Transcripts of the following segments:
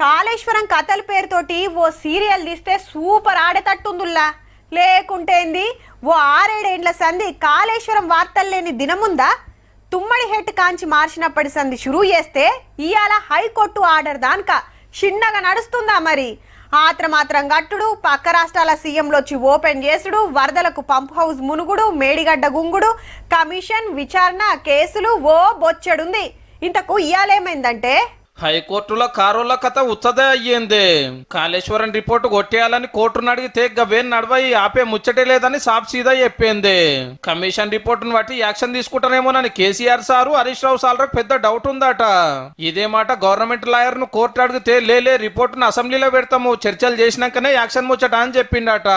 కాళేశ్వరం కథల పేరుతోటి ఓ సీరియల్ తీస్తే సూపర్ ఆడేటట్టుందిలా. లేకుంటేంది ఓ 6-7 సంధి కాళేశ్వరం వార్తలు లేని దినముందా? తుమ్మడి హెట్ కాంచి మార్చినప్పటి సంధి షురూ చేస్తే ఇవాళ హైకోర్టు ఆర్డర్ దానిక చిన్నగా నడుస్తుందా మరి? మాత్రం గట్టుడు, పక్క రాష్ట్రాల సీఎంలు వచ్చి ఓపెన్ చేసుడు, వరదలకు పంప్ హౌస్ మునుగుడు, మేడిగడ్డ గుంగుడు, కమిషన్ విచారణ, కేసులు ఓ బొచ్చెడుంది. ఇంతకు ఇయాలేమైందంటే హైకోర్టులో కారోళ్ళ కథ ఉత్తదే అయ్యింది. కాళేశ్వరం రిపోర్టు కొట్టేయాలని కోర్టును అడిగితే గవేన్ నడవయి ఆపే ముచ్చటే లేదని సాబ్ సీదా చెప్పింది. కమిషన్ రిపోర్టును బట్టి యాక్షన్ తీసుకుంటారేమోనని కేసీఆర్ సారు, హరీష్ రావు సార్లకు పెద్ద డౌట్ ఉందట. ఇదే మాట గవర్నమెంట్ లాయర్ ను కోర్టు అడిగితే లేలే రిపోర్టును అసెంబ్లీలో పెడతాము, చర్చలు చేసినాకనే యాక్షన్ ముచ్చట అని చెప్పిండట.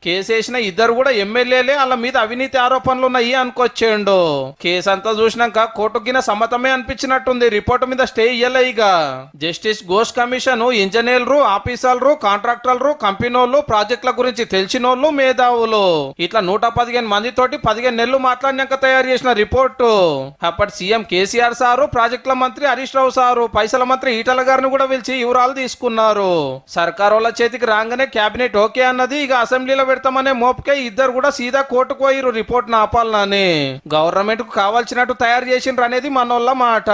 కేసు వేసిన ఇద్దరు కూడా ఎమ్మెల్యేలే, వాళ్ళ మీద అవినీతి ఆరోపణలు ఉన్నాయి అనుకొచ్చేండు. కేసు అంతా చూసినాక కోర్టుకిన సమ్మతమే అనిపించినట్టుంది. రిపోర్టు మీద స్టే ఇయ్యలే. జస్టిస్ ఘోష్ కమిషన్ ఇంజనీర్లు, ఆఫీసర్లు, కాంట్రాక్టర్లు, కంపెనీలు, ప్రాజెక్టుల గురించి తెలిసినోళ్ళు, మేధావులు ఇట్లా 115 మందితోటి 15 నెలలు మాట్లాడినాక తయారు చేసిన రిపోర్టు. అప్పటి సీఎం కేసీఆర్ సారు, ప్రాజెక్టుల మంత్రి హరీష్ రావు సారు, పైసల మంత్రి ఈటల గారిని కూడా పిలిచి వివరాలు తీసుకున్నారు. సర్కార్ వాళ్ళ చేతికి రాగానే కేబినెట్ ఓకే అన్నది. ఇక అసెంబ్లీలో పెడతామనే మోపుకే ఇద్దరు కూడా సీదా కోర్టుకు పోయిరు రిపోర్ట్ ఆపాలని. గవర్నమెంట్ కు కావాల్సినట్టు తయారు చేసిండ్రు అనేది మనోళ్ళ మాట.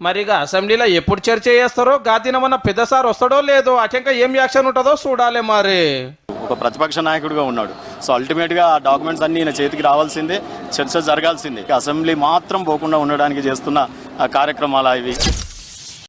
మరిగా అసెంబ్లీలో ఎప్పుడు చర్చ చేస్తారో, గాదినమన్న పెద్ద సార్ వస్తాడో లేదో, అటెంక ఏం యాక్షన్ ఉంటుందో చూడాలి. మరి ఒక ప్రతిపక్ష నాయకుడిగా ఉన్నాడు. సో అల్టిమేట్గా ఆ డాక్యుమెంట్స్ అన్ని ఈయన చేతికి రావాల్సిందే, చర్చ జరగాల్సిందే. అసెంబ్లీ మాత్రం పోకుండా ఉండడానికి చేస్తున్న కార్యక్రమాలు ఇవి.